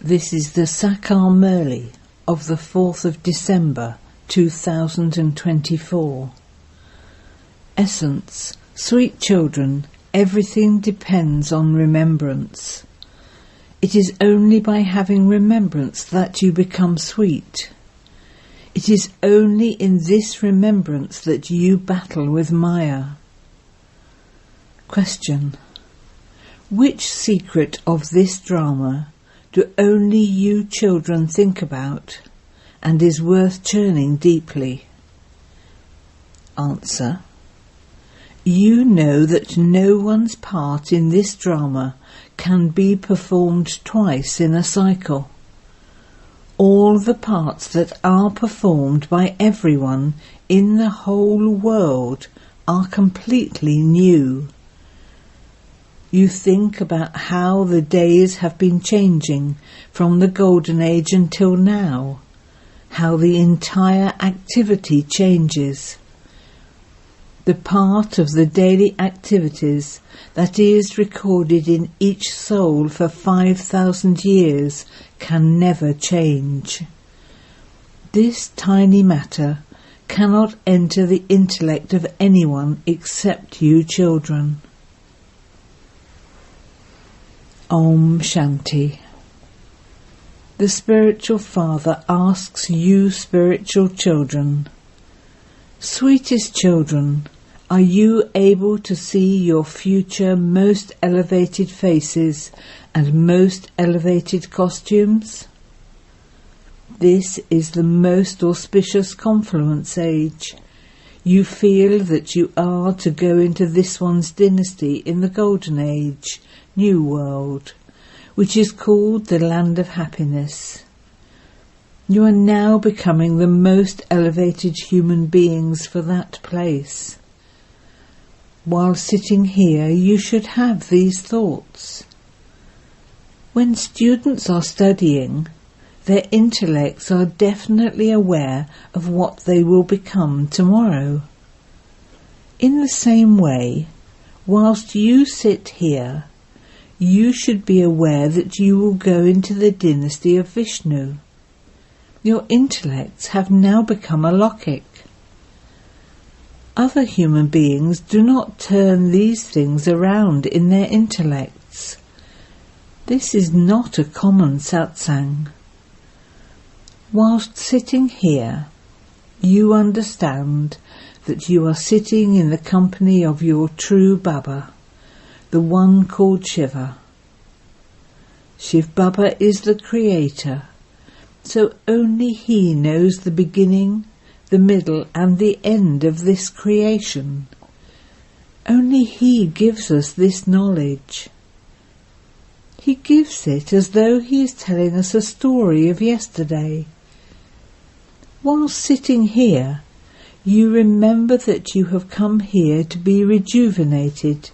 This is the Sakar Murli of the 4th of December 2024. Essence: sweet children, everything depends on remembrance. It is only by having remembrance that you become sweet. It is only in this remembrance that you battle with Maya. Question: which secret of this drama do only you children think about and is worth churning deeply? Answer: you know that no one's part in this drama can be performed twice in a cycle. All the parts that are performed by everyone in the whole world are completely new. You think about how the days have been changing from the Golden Age until now, how the entire activity changes. The part of the daily activities that is recorded in each soul for 5,000 years can never change. This tiny matter cannot enter the intellect of anyone except you children. Om Shanti. The Spiritual Father asks you spiritual children, sweetest children, are you able to see your future most elevated faces and most elevated costumes? This is the most auspicious confluence age. You feel that you are to go into this one's dynasty in the Golden Age, New World, which is called the Land of Happiness. You are now becoming the most elevated human beings for that place. While sitting here, you should have these thoughts. When students are studying, their intellects are definitely aware of what they will become tomorrow. In the same way, whilst you sit here, you should be aware that you will go into the dynasty of Vishnu. Your intellects have now become alokik. Other human beings do not turn these things around in their intellects. This is not a common satsang. Whilst sitting here, you understand that you are sitting in the company of your true Baba, the one called Shiva. Shiv Baba is the creator, so only he knows the beginning, the middle and the end of this creation. Only he gives us this knowledge. He gives it as though he is telling us a story of yesterday. While sitting here, you remember that you have come here to be rejuvenated.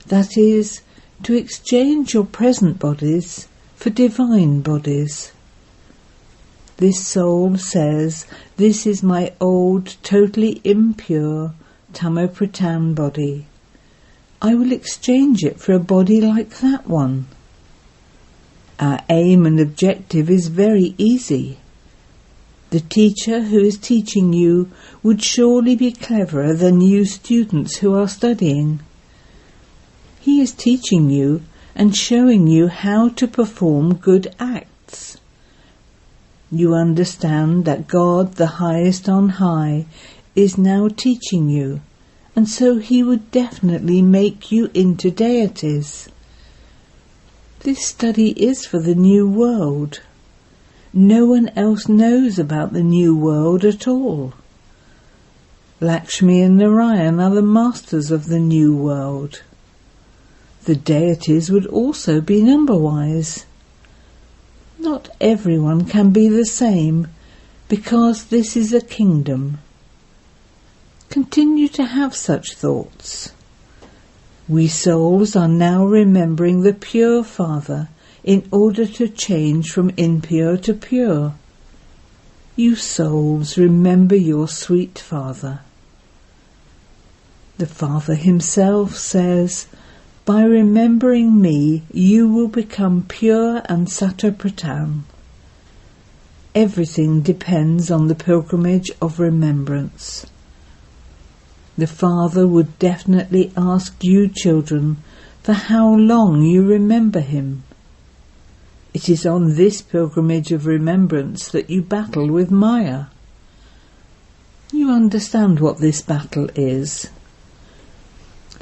That is, to exchange your present bodies for divine bodies. This soul says, this is my old, totally impure Tamo-Pradhan body. I will exchange it for a body like that one. Our aim and objective is very easy. The teacher who is teaching you would surely be cleverer than you students who are studying. He is teaching you and showing you how to perform good acts. You understand that God, the highest on high, is now teaching you, and so he would definitely make you into deities. This study is for the new world. No one else knows about the new world at all. Lakshmi and Narayan are the masters of the new world. The deities would also be number-wise. Not everyone can be the same, because this is a kingdom. Continue to have such thoughts. We souls are now remembering the pure Father in order to change from impure to pure. You souls remember your sweet Father. The Father himself says, By remembering me, you will become pure and Sattva-Pradhan. Everything depends on the pilgrimage of remembrance. The Father would definitely ask you children for how long you remember him. It is on this pilgrimage of remembrance that you battle with Maya. You understand what this battle is.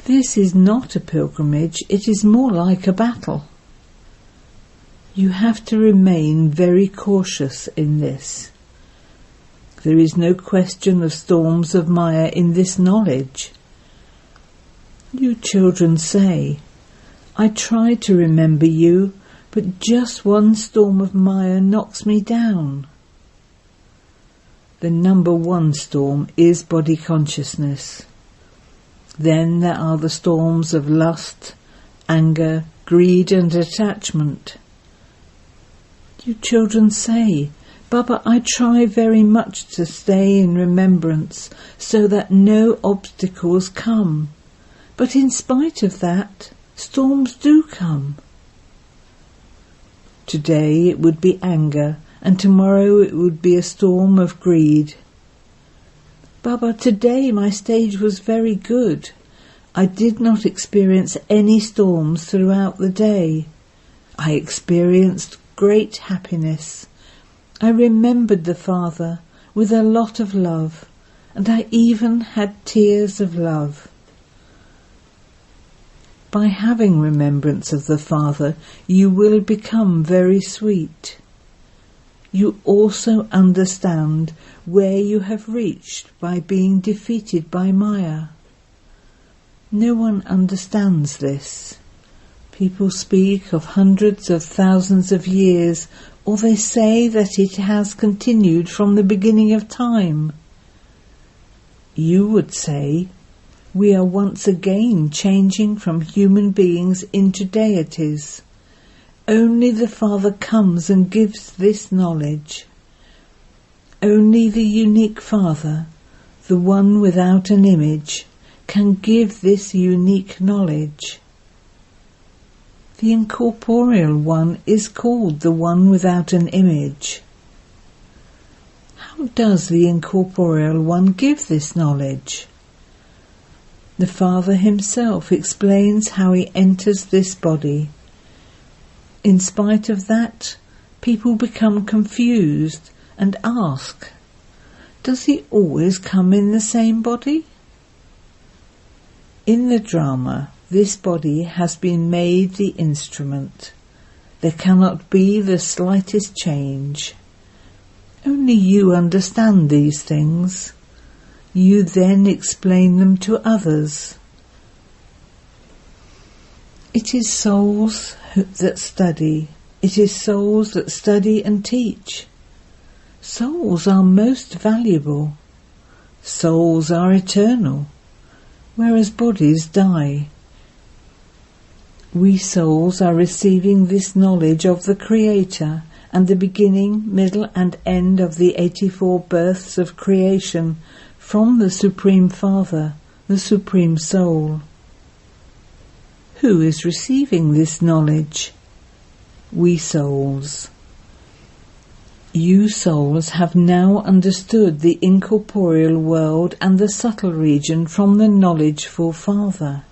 This is not a pilgrimage, it is more like a battle. You have to remain very cautious in this. There is no question of storms of Maya in this knowledge. You children say, I try to remember you, but just one storm of Maya knocks me down. The number one storm is body consciousness. Then there are the storms of lust, anger, greed and attachment. You children say, Baba, I try very much to stay in remembrance so that no obstacles come. But in spite of that, storms do come. Today it would be anger, and tomorrow it would be a storm of greed. Baba, today my stage was very good. I did not experience any storms throughout the day. I experienced great happiness. I remembered the Father with a lot of love, and I even had tears of love. By having remembrance of the Father, you will become very sweet. You also understand where you have reached by being defeated by Maya. No one understands this. People speak of hundreds of thousands of years, or they say that it has continued from the beginning of time. You would say, we are once again changing from human beings into deities. Only the Father comes and gives this knowledge. Only the unique Father, the one without an image, can give this unique knowledge. The incorporeal one is called the one without an image. How does the incorporeal one give this knowledge? The Father himself explains how he enters this body. In spite of that, people become confused and ask, does he always come in the same body? In the drama, this body has been made the instrument. There cannot be the slightest change. Only you understand these things. You then explain them to others. It is souls that study. It is souls that study and teach. Souls are most valuable. Souls are eternal, whereas bodies die. We souls are receiving this knowledge of the Creator and the beginning, middle and end of the 84 births of creation from the Supreme Father, the Supreme Soul. Who is receiving this knowledge? We souls. You souls have now understood the incorporeal world and the subtle region from the knowledgeful Father.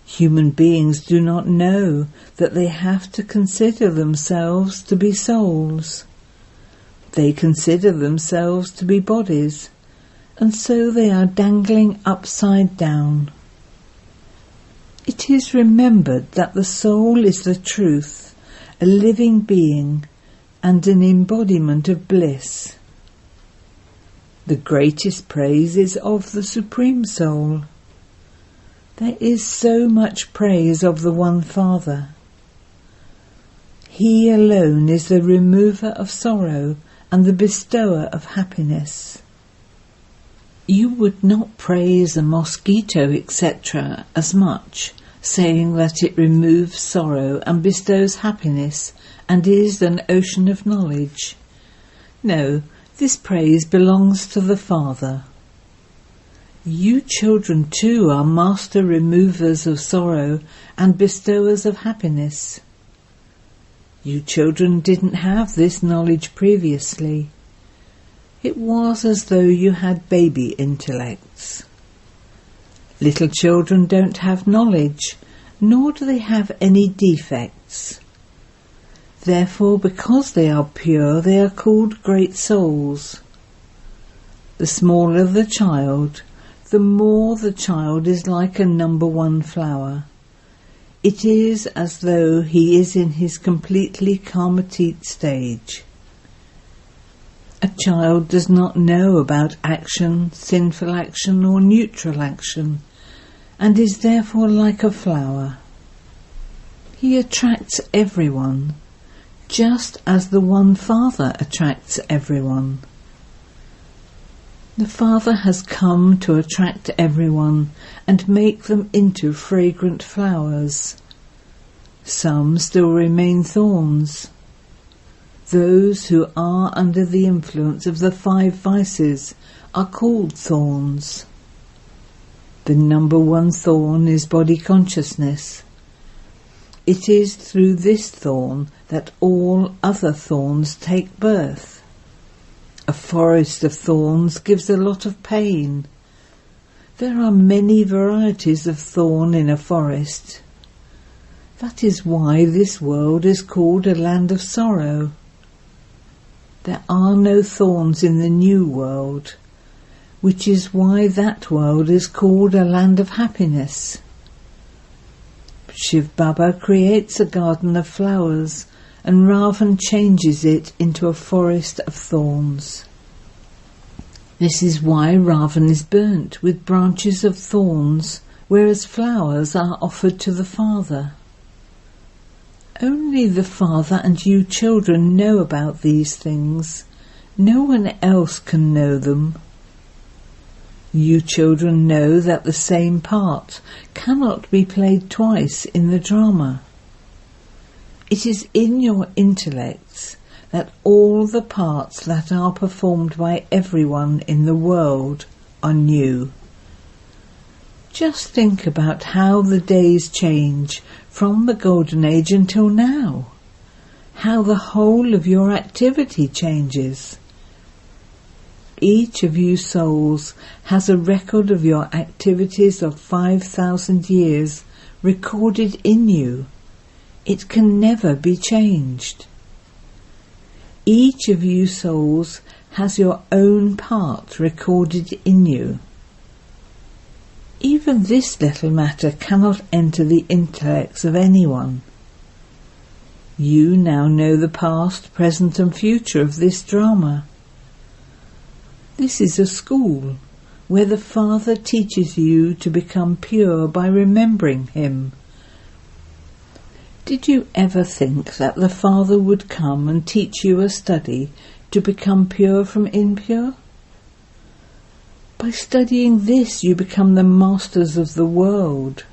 Human beings do not know that they have to consider themselves to be souls. They consider themselves to be bodies, and so they are dangling upside down. It is remembered that the soul is the truth, a living being, and an embodiment of bliss. The greatest praise is of the Supreme Soul. There is so much praise of the One Father. He alone is the remover of sorrow and the bestower of happiness. You would not praise a mosquito, etc., as much, saying that it removes sorrow and bestows happiness and is an ocean of knowledge. No, this praise belongs to the Father. You children too are master removers of sorrow and bestowers of happiness. You children didn't have this knowledge previously. It was as though you had baby intellects. Little children don't have knowledge, nor do they have any defects. Therefore, because they are pure, they are called great souls. The smaller the child, the more the child is like a number 1 flower. It is as though he is in his completely karmatit stage. A child does not know about action, sinful action or neutral action, and is therefore like a flower. He attracts everyone, just as the one Father attracts everyone. The Father has come to attract everyone and make them into fragrant flowers. Some still remain thorns. Those who are under the influence of the 5 vices are called thorns. The number 1 thorn is body consciousness. It is through this thorn that all other thorns take birth. A forest of thorns gives a lot of pain. There are many varieties of thorn in a forest. That is why this world is called a land of sorrow. There are no thorns in the new world, which is why that world is called a land of happiness. Shiv Baba creates a garden of flowers, and Ravan changes it into a forest of thorns. This is why Ravan is burnt with branches of thorns, whereas flowers are offered to the Father. Only the Father and you children know about these things. No one else can know them. You children know that the same part cannot be played twice in the drama. It is in your intellects that all the parts that are performed by everyone in the world are new. Just think about how the days change from the Golden Age until now, how the whole of your activity changes. Each of you souls has a record of your activities of 5,000 years recorded in you. It can never be changed. Each of you souls has your own part recorded in you. Even this little matter cannot enter the intellects of anyone. You now know the past, present and future of this drama. This is a school where the Father teaches you to become pure by remembering him. Did you ever think that the Father would come and teach you a study to become pure from impure? By studying this you become the masters of the world.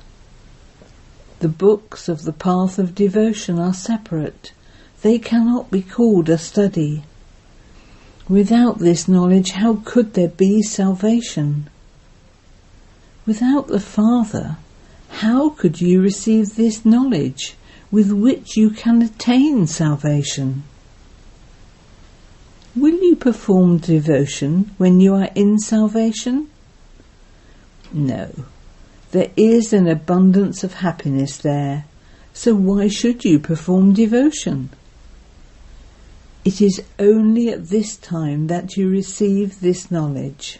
The books of the path of devotion are separate. They cannot be called a study. Without this knowledge, how could there be salvation? Without the Father, how could you receive this knowledge with which you can attain salvation? Will you perform devotion when you are in salvation? No. There is an abundance of happiness there, so why should you perform devotion? It is only at this time that you receive this knowledge.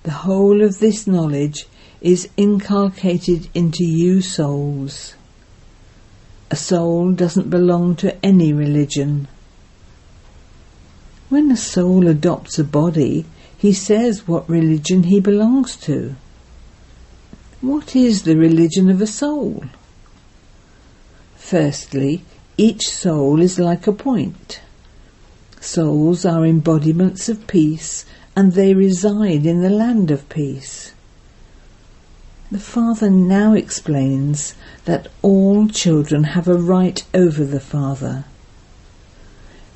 The whole of this knowledge is inculcated into you souls. A soul doesn't belong to any religion. When a soul adopts a body, he says what religion he belongs to. What is the religion of a soul? Firstly, each soul is like a point. Souls are embodiments of peace, and they reside in the land of peace. The Father now explains that all children have a right over the Father.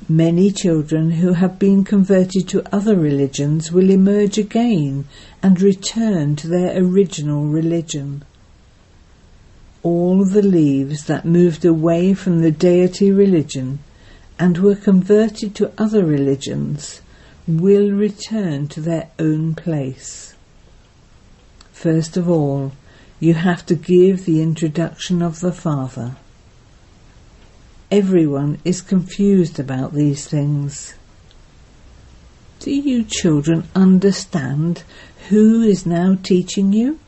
Many children who have been converted to other religions will emerge again and return to their original religion. All the leaves that moved away from the deity religion and were converted to other religions will return to their own place. First of all, you have to give the introduction of the Father. Everyone is confused about these things. Do you children understand who is now teaching you?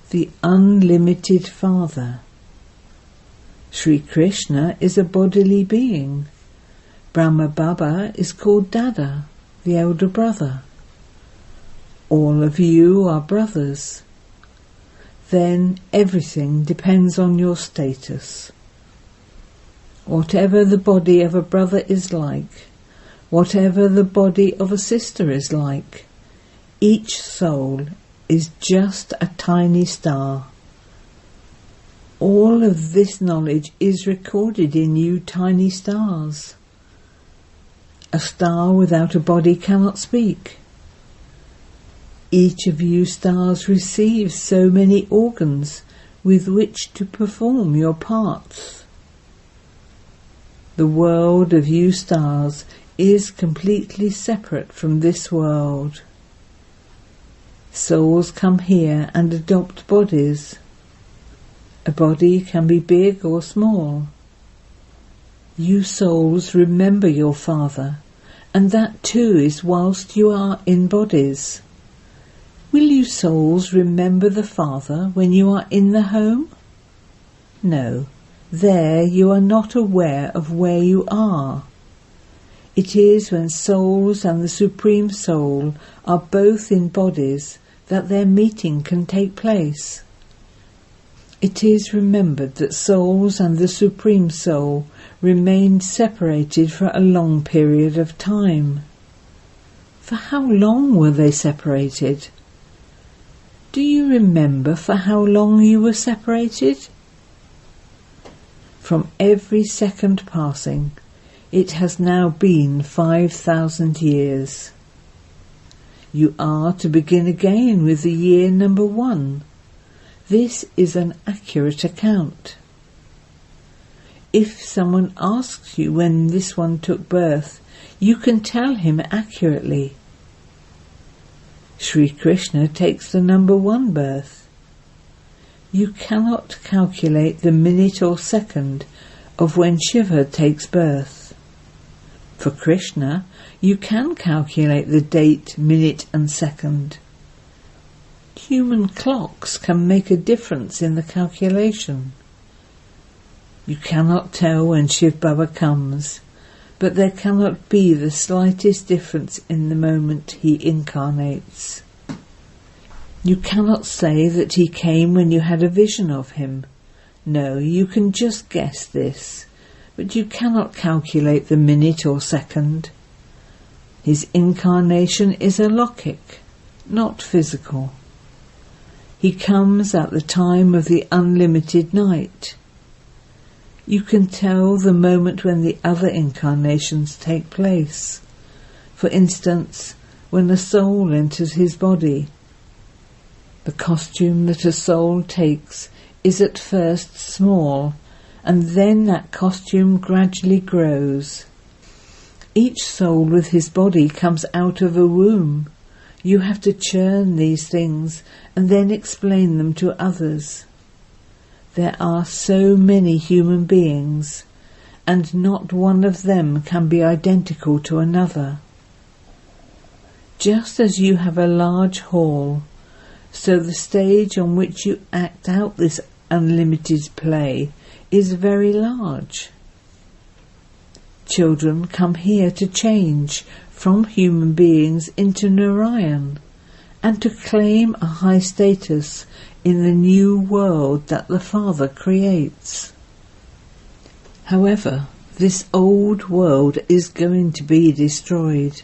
The unlimited Father. Sri Krishna is a bodily being. Brahma Baba is called Dada, the elder brother. All of you are brothers. Then everything depends on your status. Whatever the body of a brother is like, whatever the body of a sister is like, each soul is just a tiny star. All of this knowledge is recorded in you tiny stars. A star without a body cannot speak. Each of you stars receives so many organs with which to perform your parts. The world of you stars is completely separate from this world. Souls come here and adopt bodies. A body can be big or small. You souls remember your Father, and that too is whilst you are in bodies. Will you souls remember the Father when you are in the home? No, there you are not aware of where you are. It is when souls and the Supreme Soul are both in bodies that their meeting can take place. It is remembered that souls and the Supreme Soul remained separated for a long period of time. For how long were they separated? Do you remember for how long you were separated? From every second passing, it has now been 5,000 years. You are to begin again with the year number 1. This is an accurate account. If someone asks you when this one took birth, you can tell him accurately. Sri Krishna takes the number 1 birth. You cannot calculate the minute or second of when Shiva takes birth. For Krishna, you can calculate the date, minute and second. Human clocks can make a difference in the calculation. You cannot tell when Shiv Baba comes, but there cannot be the slightest difference in the moment he incarnates. You cannot say that he came when you had a vision of him. No, you can just guess this, but you cannot calculate the minute or second. His incarnation is alokik, not physical. He comes at the time of the unlimited night. You can tell the moment when the other incarnations take place. For instance, when a soul enters his body. The costume that a soul takes is at first small, and then that costume gradually grows. Each soul with his body comes out of a womb. You have to churn these things and then explain them to others. There are so many human beings, and not one of them can be identical to another. Just as you have a large hall, so the stage on which you act out this unlimited play is very large. Children come here to change from human beings into Narayan and to claim a high status in the new world that the Father creates. However, this old world is going to be destroyed.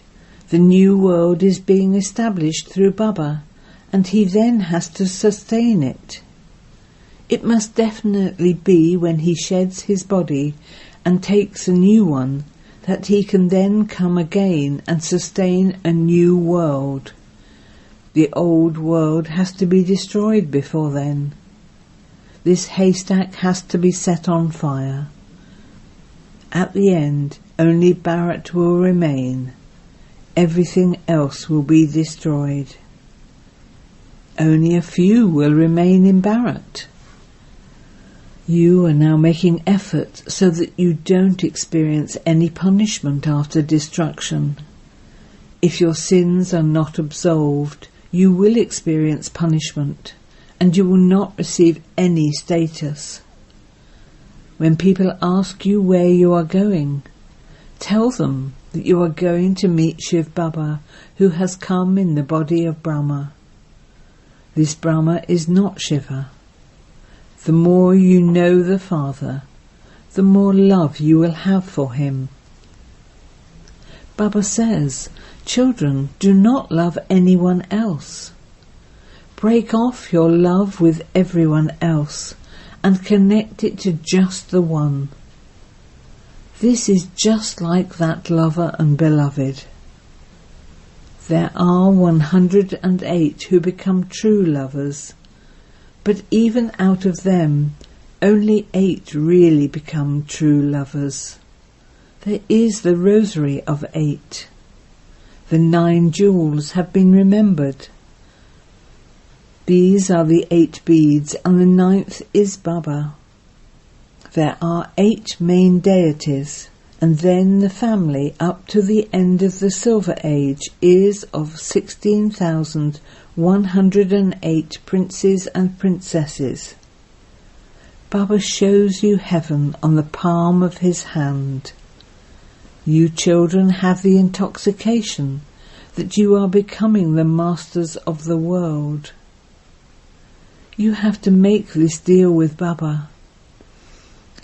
The new world is being established through Baba, and he then has to sustain it. It must definitely be when he sheds his body and takes a new one that he can then come again and sustain a new world. The old world has to be destroyed before then. This haystack has to be set on fire. At the end, only Bharat will remain. Everything else will be destroyed. Only a few will remain in Bharat. You are now making effort so that you don't experience any punishment after destruction. If your sins are not absolved, you will experience punishment, and you will not receive any status. When people ask you where you are going, tell them that you are going to meet Shiv Baba, who has come in the body of Brahma. This Brahma is not Shiva. The more you know the Father, the more love you will have for him. Baba says, children, do not love anyone else. Break off your love with everyone else and connect it to just the one. This is just like that lover and beloved. There are 108 who become true lovers, but even out of them, only 8 really become true lovers. There is the rosary of 8. The 9 jewels have been remembered. These are the 8 beads, and the 9th is Baba. There are 8 main deities, and then the family up to the end of the Silver Age is of 16,108 princes and princesses. Baba shows you heaven on the palm of his hand. You children have the intoxication that you are becoming the masters of the world. You have to make this deal with Baba.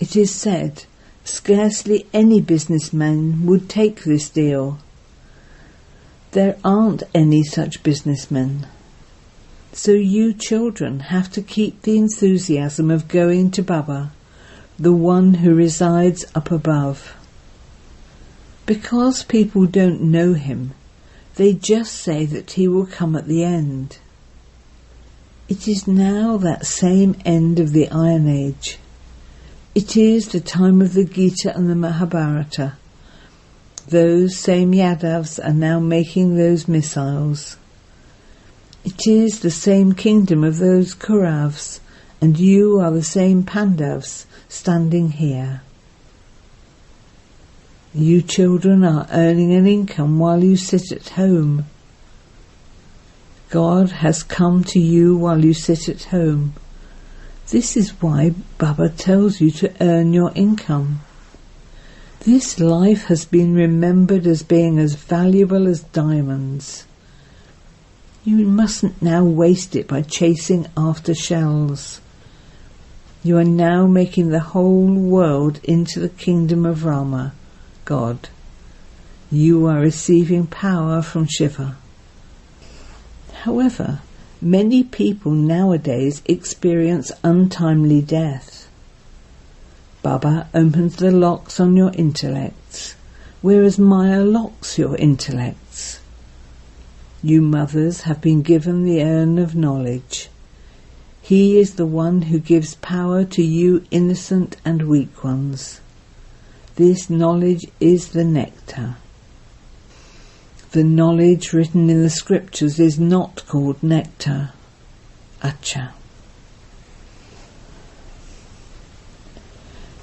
It is said, scarcely any businessman would take this deal. There aren't any such businessmen. So you children have to keep the enthusiasm of going to Baba, the one who resides up above. Because people don't know him, they just say that he will come at the end. It is now that same end of the Iron Age. It is the time of the Gita and the Mahabharata. Those same Yadavs are now making those missiles. It is the same kingdom of those Kauravs, and you are the same Pandavs standing here. You children are earning an income while you sit at home. God has come to you while you sit at home. This is why Baba tells you to earn your income. This life has been remembered as being as valuable as diamonds. You mustn't now waste it by chasing after shells. You are now making the whole world into the kingdom of Rama, God. You are receiving power from Shiva. However, many people nowadays experience untimely death. Baba opens the locks on your intellects, whereas Maya locks your intellects. You mothers have been given the urn of knowledge. He is the one who gives power to you innocent and weak ones. This knowledge is the nectar. The knowledge written in the scriptures is not called nectar. Acha.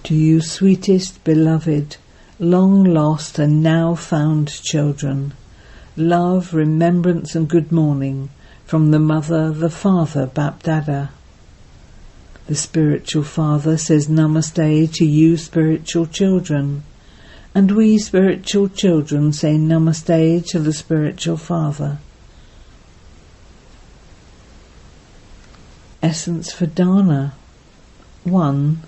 To you sweetest, beloved, long lost and now found children, love, remembrance and good morning from the mother, the father, Bapdada. The spiritual father says namaste to you spiritual children, and we spiritual children say namaste to the spiritual father. Essence for Dana. 1.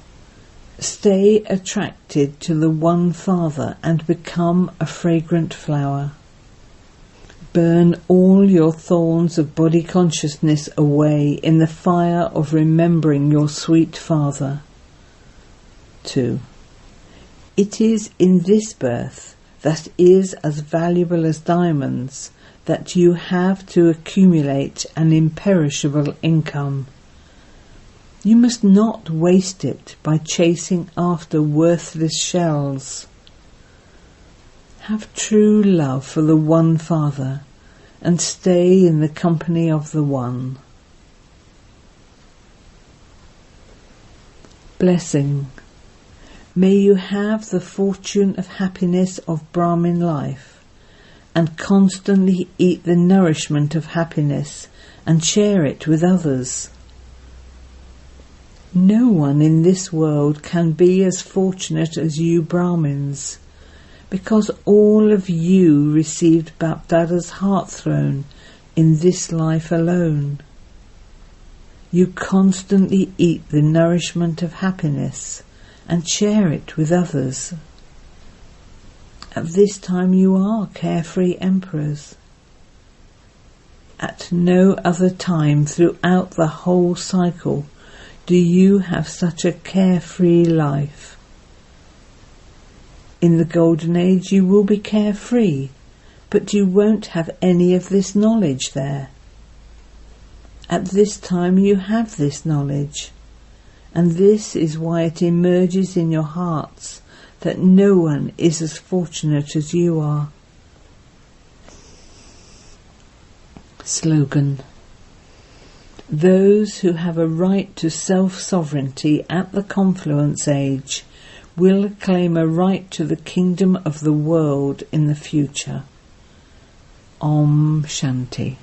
Stay attracted to the one Father and become a fragrant flower. Burn all your thorns of body consciousness away in the fire of remembering your sweet Father. 2. It is in this birth that is as valuable as diamonds, that you have to accumulate an imperishable income. You must not waste it by chasing after worthless shells. Have true love for the One Father and stay in the company of the One. Blessing. May you have the fortune of happiness of Brahmin life and constantly eat the nourishment of happiness and share it with others. No one in this world can be as fortunate as you Brahmins, because all of you received Bapdada's heart throne in this life alone. You constantly eat the nourishment of happiness and share it with others. At this time you are carefree emperors. At no other time throughout the whole cycle do you have such a carefree life. In the Golden Age you will be carefree, but you won't have any of this knowledge there. At this time you have this knowledge, and this is why it emerges in your hearts that no one is as fortunate as you are. Slogan. Those who have a right to self-sovereignty at the confluence age will claim a right to the kingdom of the world in the future. Om Shanti.